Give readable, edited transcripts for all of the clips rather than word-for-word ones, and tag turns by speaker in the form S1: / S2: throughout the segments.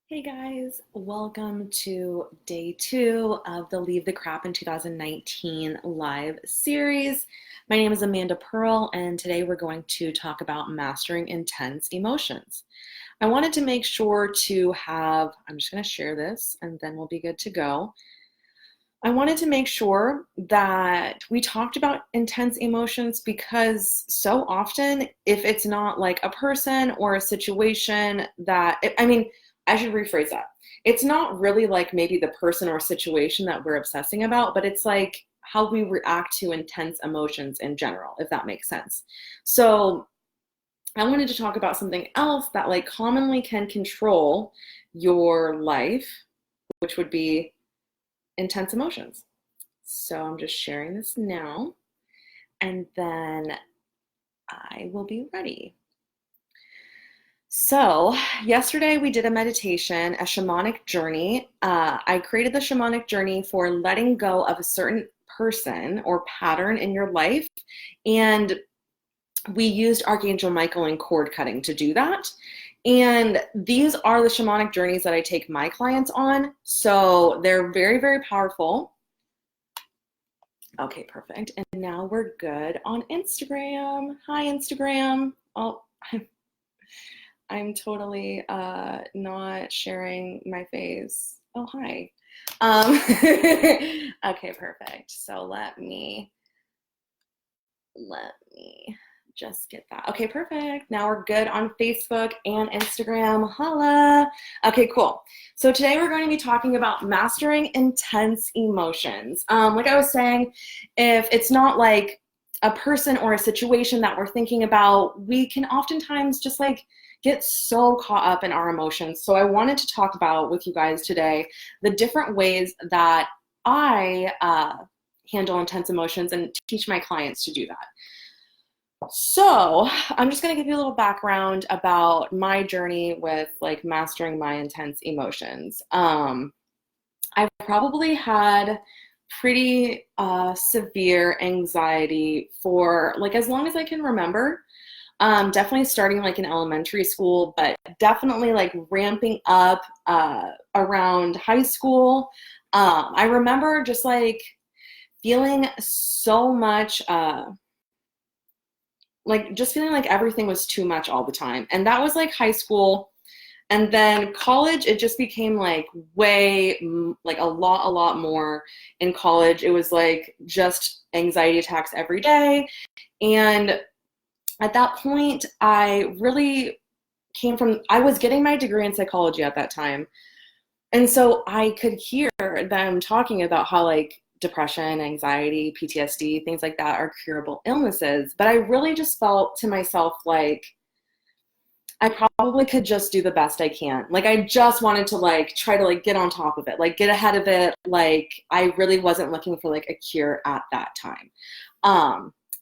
S1: Hey guys, welcome to day 2 of the Leave the Crap in 2019 live series. My name is Amanda Pearl, and today we're going to talk about mastering intense emotions. I wanted to make sure to have, I'm just going to share this and then we'll be good to go. I wanted to make sure that we talked about intense emotions because so often, if it's not like a person or a situation I should rephrase that. It's not really like maybe the person or situation that we're obsessing about, but it's like how we react to intense emotions in general, if that makes sense. So I wanted to talk about something else that like commonly can control your life, which would be intense emotions. So I'm just sharing this now, and then I will be ready. So yesterday we did a meditation, a shamanic journey. I created the shamanic journey for letting go of a certain person or pattern in your life, and we used Archangel Michael and cord cutting to do that. And these are the shamanic journeys that I take my clients on. So they're very, very powerful. Okay, perfect. And now we're good on Instagram. Hi, Instagram. Oh, I'm totally not sharing my face. Oh, hi. Okay, perfect. So let me just get that. Okay, perfect. Now we're good on Facebook and Instagram. Holla. Okay, cool. So today we're going to be talking about mastering intense emotions. Like I was saying, if it's not like a person or a situation that we're thinking about, we can oftentimes just like get so caught up in our emotions. So I wanted to talk about with you guys today the different ways that I handle intense emotions and teach my clients to do that. So I'm just going to give you a little background about my journey with like mastering my intense emotions. I've probably had pretty severe anxiety for like as long as I can remember. Definitely starting like in elementary school, but definitely like ramping up around high school. I remember just like feeling so much like just feeling like everything was too much all the time. And that was like high school. And then college, it just became like way, like a lot more in college. It was like just anxiety attacks every day. And at that point, I really I was getting my degree in psychology at that time. And so I could hear them talking about how like depression, anxiety, PTSD, things like that are curable illnesses. But I really just felt to myself like I probably could just do the best I can. Like I just wanted to like try to like get on top of it, like get ahead of it. Like I really wasn't looking for like a cure at that time.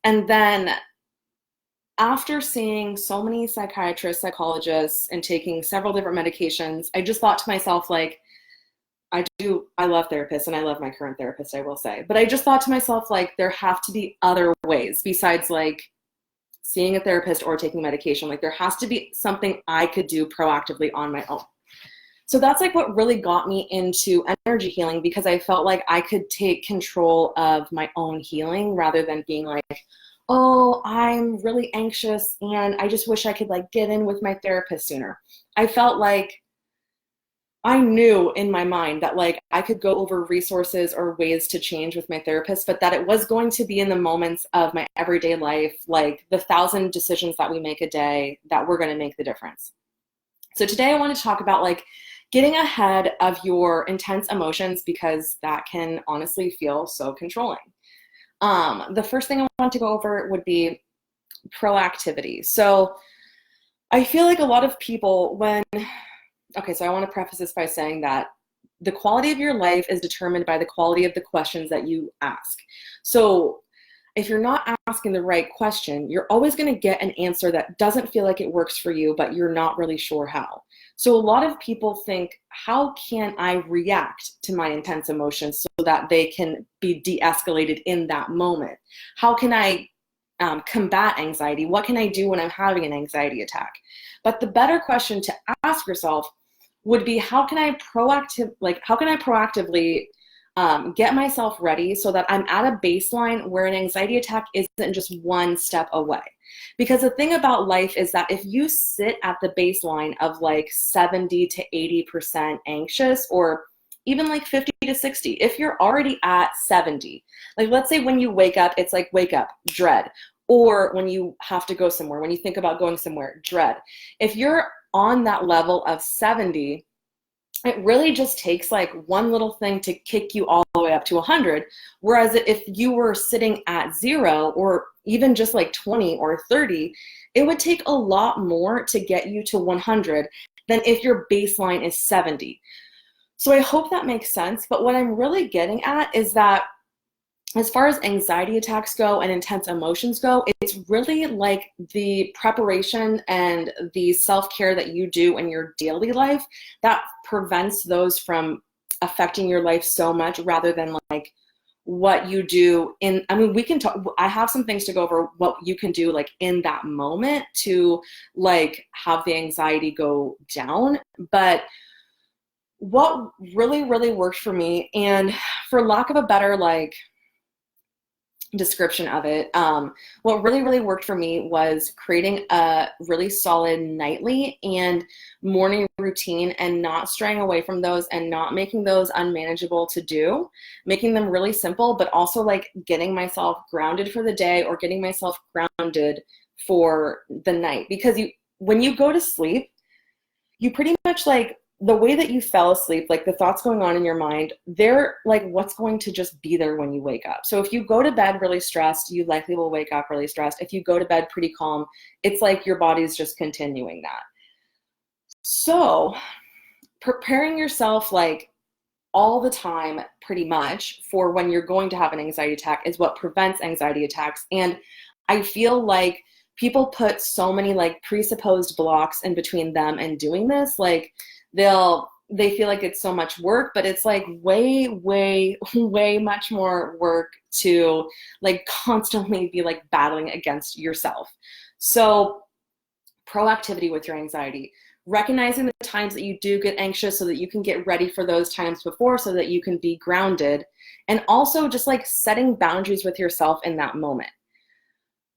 S1: And then after seeing so many psychiatrists, psychologists, and taking several different medications, I just thought to myself, like, I love therapists and I love my current therapist, I will say. But I just thought to myself, like, there have to be other ways besides like seeing a therapist or taking medication. Like, there has to be something I could do proactively on my own. So that's like what really got me into energy healing because I felt like I could take control of my own healing rather than being like, oh, I'm really anxious and I just wish I could like get in with my therapist sooner. I felt like I knew in my mind that like I could go over resources or ways to change with my therapist, but that it was going to be in the moments of my everyday life, like the 1,000 decisions that we make a day that we're going to make the difference. So today I want to talk about like getting ahead of your intense emotions because that can honestly feel so controlling. The first thing I want to go over would be proactivity. So I feel like a lot of people so I want to preface this by saying that the quality of your life is determined by the quality of the questions that you ask. So if you're not asking the right question, you're always going to get an answer that doesn't feel like it works for you, but you're not really sure how. So a lot of people think, how can I react to my intense emotions so that they can be de-escalated in that moment? How can I combat anxiety? What can I do when I'm having an anxiety attack? But the better question to ask yourself, would be how can I proactively get myself ready so that I'm at a baseline where an anxiety attack isn't just one step away. Because the thing about life is that if you sit at the baseline of like 70 to 80% anxious, or even like 50 to 60, if you're already at 70, like let's say when you wake up, it's like wake up, dread. Or when you have to go somewhere, when you think about going somewhere, dread. If you're on that level of 70, it really just takes like one little thing to kick you all the way up to 100. Whereas if you were sitting at 0 or even just like 20 or 30, it would take a lot more to get you to 100 than if your baseline is 70. So I hope that makes sense. But what I'm really getting at is that as far as anxiety attacks go and intense emotions go, it's really like the preparation and the self-care that you do in your daily life that prevents those from affecting your life so much, rather than like what you do in, I mean, we can talk, I have some things to go over what you can do like in that moment to like have the anxiety go down. But what really, really worked for me, and for lack of a better like description of it, what really, really worked for me was creating a really solid nightly and morning routine, and not straying away from those and not making those unmanageable to do, making them really simple, but also like getting myself grounded for the day or getting myself grounded for the night. Because when you go to sleep, you pretty much like, the way that you fell asleep, like the thoughts going on in your mind, they're like what's going to just be there when you wake up. So if you go to bed really stressed, you likely will wake up really stressed. If you go to bed pretty calm, it's like your body's just continuing that. So preparing yourself like all the time pretty much for when you're going to have an anxiety attack is what prevents anxiety attacks. And I feel like people put so many like presupposed blocks in between them and doing this. Like they feel like it's so much work, but it's like way, way, way much more work to like constantly be like battling against yourself. So proactivity with your anxiety, recognizing the times that you do get anxious so that you can get ready for those times before, so that you can be grounded, and also just like setting boundaries with yourself in that moment.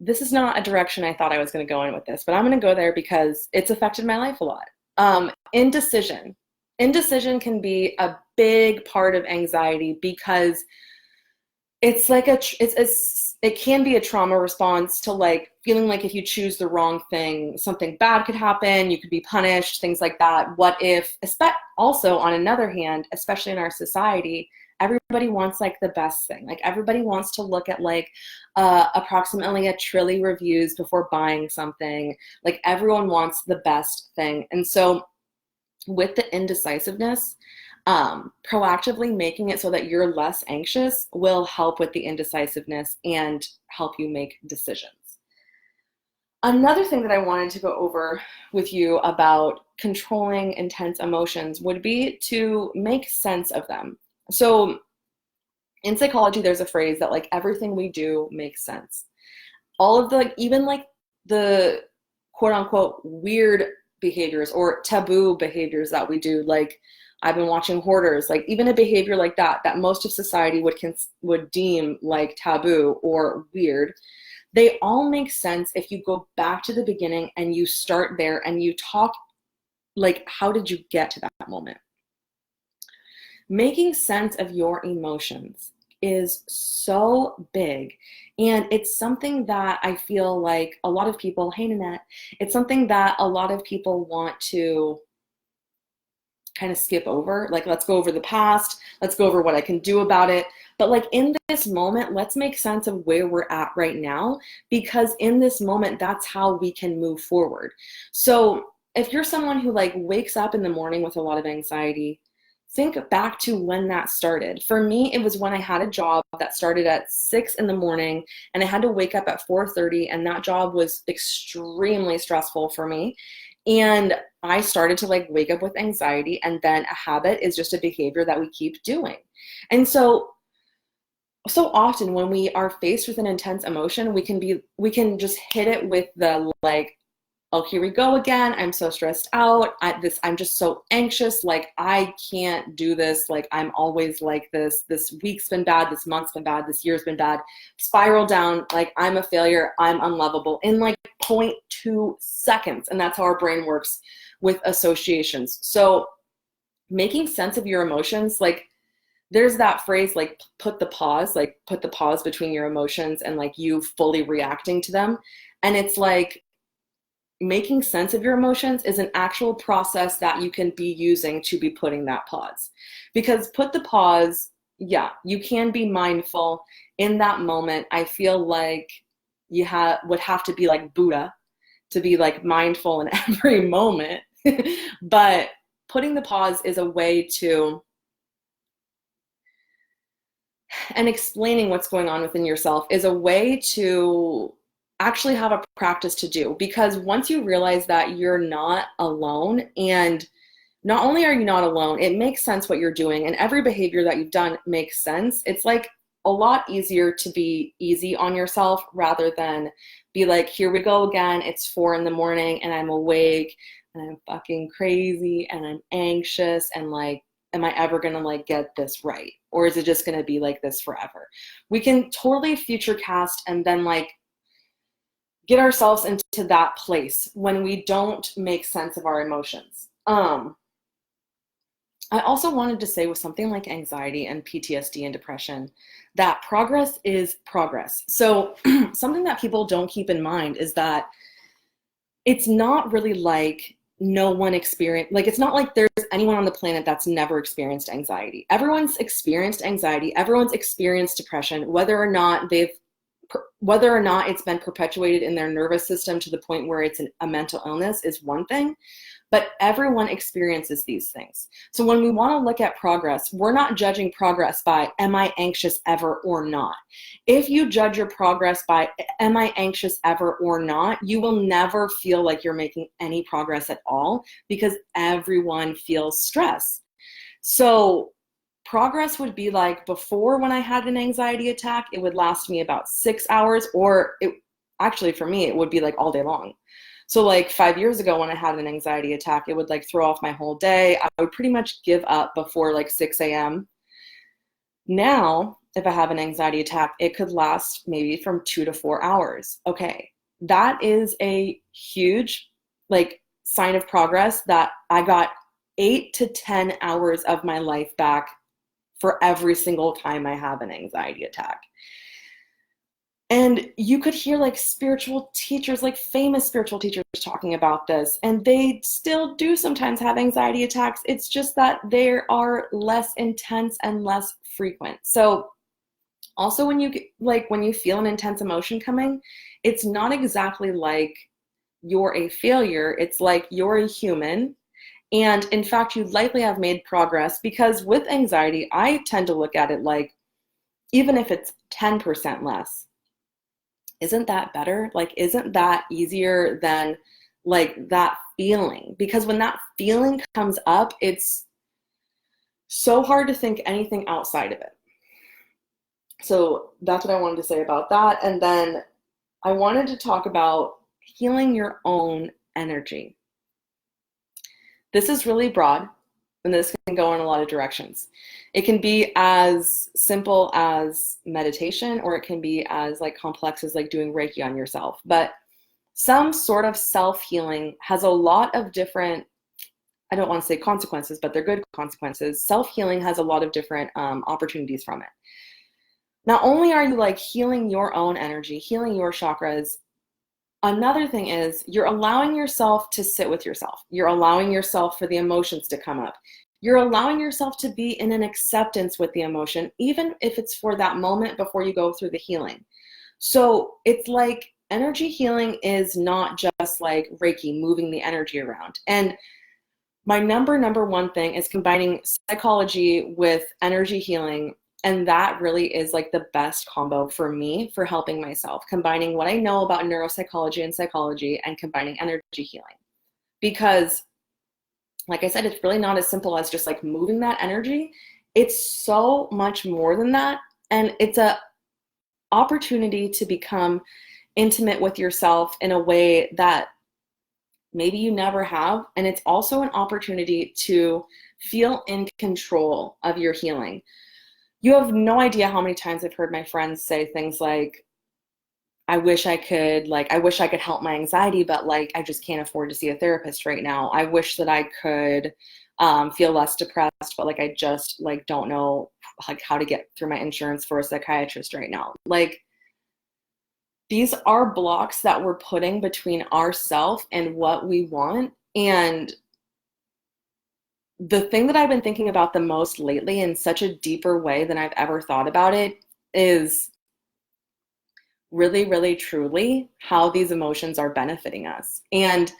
S1: This is not a direction I thought I was going to go in with this, but I'm going to go there because it's affected my life a lot. Indecision. Indecision can be a big part of anxiety because it's like it can be a trauma response to like feeling like if you choose the wrong thing, something bad could happen, you could be punished, things like that. What if, also on another hand, especially in our society, everybody wants like the best thing. Like everybody wants to look at like approximately 1 trillion reviews before buying something. Like everyone wants the best thing. And so with the indecisiveness, proactively making it so that you're less anxious will help with the indecisiveness and help you make decisions. Another thing that I wanted to go over with you about controlling intense emotions would be to make sense of them. So in psychology, there's a phrase that like everything we do makes sense. All of the, like, even like the quote unquote weird behaviors or taboo behaviors that we do, like I've been watching Hoarders, like even a behavior like that most of society would deem like taboo or weird, they all make sense if you go back to the beginning and you start there and you talk like, how did you get to that moment? Making sense of your emotions is so big, and it's something that I feel like a lot of people, hey Nanette, it's something that a lot of people want to kind of skip over. Like, let's go over the past, let's go over what I can do about it. But like in this moment, let's make sense of where we're at right now, because in this moment, that's how we can move forward. So if you're someone who like wakes up in the morning with a lot of anxiety, think back to when that started. For me, it was when I had a job that started at 6 in the morning and I had to wake up at 4:30, and that job was extremely stressful for me. And I started to like wake up with anxiety, and then a habit is just a behavior that we keep doing. And so often when we are faced with an intense emotion, we can just hit it with the like oh, here we go again. I'm so stressed out. I'm just so anxious. Like, I can't do this. Like, I'm always like this. This week's been bad. This month's been bad. This year's been bad. Spiral down. Like, I'm a failure. I'm unlovable in like 0.2 seconds. And that's how our brain works with associations. So making sense of your emotions, like, there's that phrase, like, put the pause between your emotions and like you fully reacting to them. And it's like, making sense of your emotions is an actual process that you can be using to be putting that pause. Because put the pause, yeah, you can be mindful in that moment. I feel like you would have to be like Buddha to be like mindful in every moment. But putting the pause is a way to, and explaining what's going on within yourself is a way to actually have a practice to do. Because once you realize that you're not alone, and not only are you not alone, it makes sense what you're doing, and every behavior that you've done makes sense. It's like a lot easier to be easy on yourself rather than be like, here we go again. It's 4 a.m. and I'm awake and I'm fucking crazy and I'm anxious and like, am I ever gonna like get this right? Or is it just gonna be like this forever? We can totally future cast and then like get ourselves into that place when we don't make sense of our emotions. I also wanted to say with something like anxiety and PTSD and depression, that progress is progress. So something that people don't keep in mind is that it's not really like no one experienced, like it's not like there's anyone on the planet that's never experienced anxiety. Everyone's experienced anxiety, everyone's experienced depression, whether or not it's been perpetuated in their nervous system to the point where it's a mental illness is one thing, but everyone experiences these things. So when we want to look at progress, we're not judging progress by, am I anxious ever or not? If you judge your progress by, am I anxious ever or not, you will never feel like you're making any progress at all because everyone feels stress. So progress would be like, before, when I had an anxiety attack, it would last me about 6 hours, or actually for me, it would be like all day long. So like 5 years ago when I had an anxiety attack, it would like throw off my whole day. I would pretty much give up before like 6 a.m. Now, if I have an anxiety attack, it could last maybe from 2 to 4 hours. Okay, that is a huge like sign of progress, that I got 8 to 10 hours of my life back for every single time I have an anxiety attack. And you could hear like spiritual teachers, like famous spiritual teachers talking about this, and they still do sometimes have anxiety attacks. It's just that they are less intense and less frequent. So also when you feel an intense emotion coming, it's not exactly like you're a failure. It's like you're a human. And in fact, you likely have made progress, because with anxiety, I tend to look at it like, even if it's 10% less, isn't that better? Like, isn't that easier than like that feeling? Because when that feeling comes up, it's so hard to think anything outside of it. So that's what I wanted to say about that. And then I wanted to talk about healing your own energy. This is really broad, and this can go in a lot of directions. It can be as simple as meditation, or it can be as like complex as like doing Reiki on yourself. But some sort of self-healing has a lot of different, I don't want to say consequences, but they're good consequences. Self-healing has a lot of different opportunities from it. Not only are you like healing your own energy, healing your chakras, another thing is you're allowing yourself to sit with yourself. You're allowing yourself for the emotions to come up. You're allowing yourself to be in an acceptance with the emotion, even if it's for that moment before you go through the healing. So it's like energy healing is not just like Reiki, moving the energy around. And my number one thing is combining psychology with energy healing. And that really is like the best combo for me for helping myself, combining what I know about neuropsychology and psychology and combining energy healing. Because like I said, it's really not as simple as just like moving that energy. It's so much more than that. And it's a opportunity to become intimate with yourself in a way that maybe you never have. And it's also an opportunity to feel in control of your healing. You have no idea how many times I've heard my friends say things like, I wish I could help my anxiety, but like, I just can't afford to see a therapist right now. I wish that I could feel less depressed, but like, I just like don't know like how to get through my insurance for a psychiatrist right now. Like, these are blocks that we're putting between ourselves and what we want. And the thing that I've been thinking about the most lately in such a deeper way than I've ever thought about it is really, really, truly how these emotions are benefiting us. And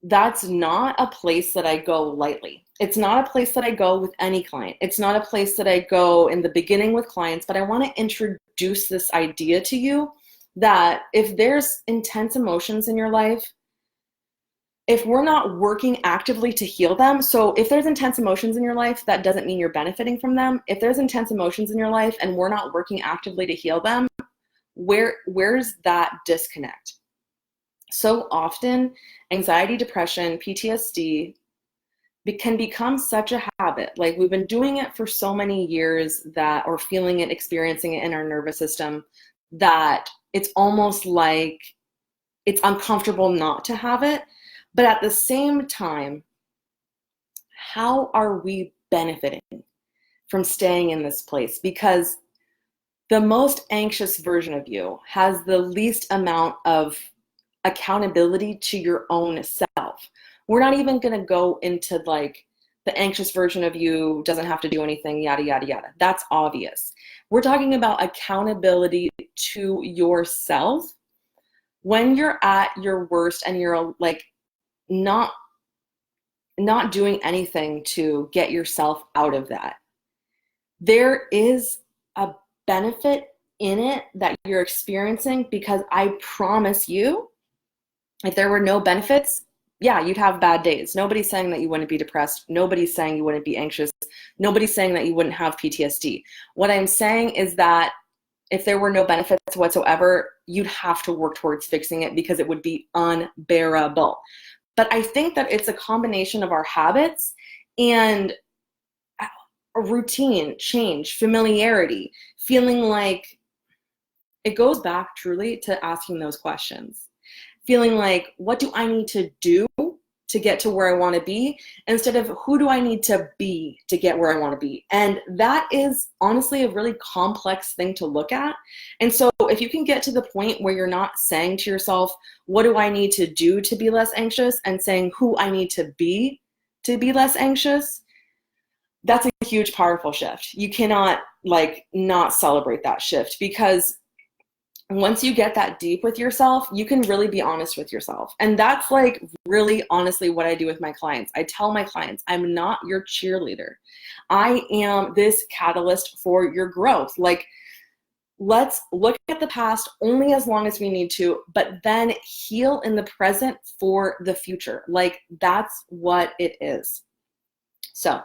S1: that's not a place that I go lightly. It's not a place that I go with any client. It's not a place that I go in the beginning with clients, but I want to introduce this idea to you that if there's intense emotions in your life, if we're not working actively to heal them, so if there's intense emotions in your life, that doesn't mean you're benefiting from them. If there's intense emotions in your life and we're not working actively to heal them, where's that disconnect? So often, anxiety, depression, PTSD can become such a habit. Like, we've been doing it for so many years that, or feeling it, experiencing it in our nervous system, that it's almost like it's uncomfortable not to have it. But at the same time, how are we benefiting from staying in this place? Because the most anxious version of you has the least amount of accountability to your own self. We're not even going to go into like the anxious version of you doesn't have to do anything, yada, yada, yada. That's obvious. We're talking about accountability to yourself when you're at your worst and you're like not doing anything to get yourself out of that. There is a benefit in it that you're experiencing, because I promise you, if there were no benefits, yeah, you'd have bad days. Nobody's saying that you wouldn't be depressed. Nobody's saying you wouldn't be anxious. Nobody's saying that you wouldn't have PTSD. What I'm saying is that if there were no benefits whatsoever, you'd have to work towards fixing it because it would be unbearable. But I think that it's a combination of our habits and a routine, change, familiarity, feeling like it goes back truly to asking those questions. Feeling like, what do I need to do to get to where I want to be, instead of who do I need to be to get where I want to be? And that is honestly a really complex thing to look at. And so if you can get to the point where you're not saying to yourself, what do I need to do to be less anxious, and saying who I need to be less anxious, that's a huge, powerful shift. You cannot like not celebrate that shift, because once you get that deep with yourself, you can really be honest with yourself. And that's like really honestly what I do with my clients. I tell my clients, I'm not your cheerleader. I am this catalyst for your growth. Like, let's look at the past only as long as we need to, but then heal in the present for the future. Like, that's what it is. So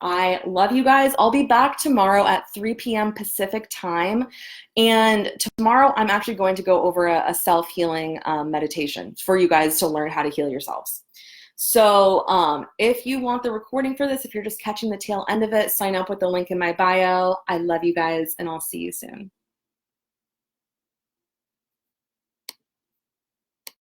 S1: I love you guys. I'll be back tomorrow at 3 p.m. Pacific time. And tomorrow I'm actually going to go over a self-healing meditation for you guys to learn how to heal yourselves. So if you want the recording for this, if you're just catching the tail end of it, sign up with the link in my bio. I love you guys, and I'll see you soon.